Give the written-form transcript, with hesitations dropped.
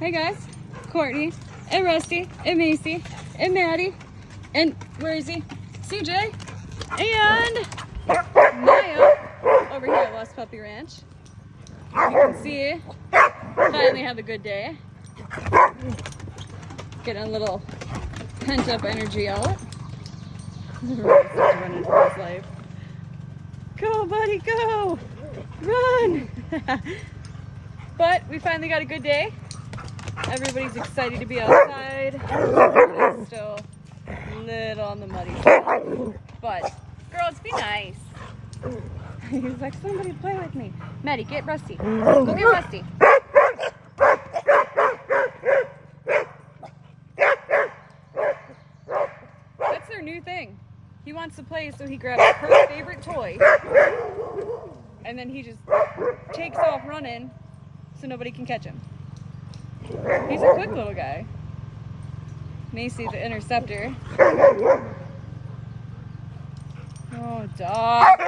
Hey guys, Courtney, and Rusty, and Macy, and Maddie, and where is he? CJ, and Maya over here at Lost Puppy Ranch. You can see, finally have a good day. Getting a little pent up energy out. Running for his life. Go, buddy, go! Run! But we finally got a good day. Everybody's excited to be outside. It's still a little on the muddy side. But, girls, be nice. He's like, somebody play with me. Maddie, get Rusty. Go get Rusty. That's their new thing. He wants to play, so he grabs her favorite toy. And then he just takes off running so nobody can catch him. He's a quick little guy. Macy, the interceptor. Oh, dog.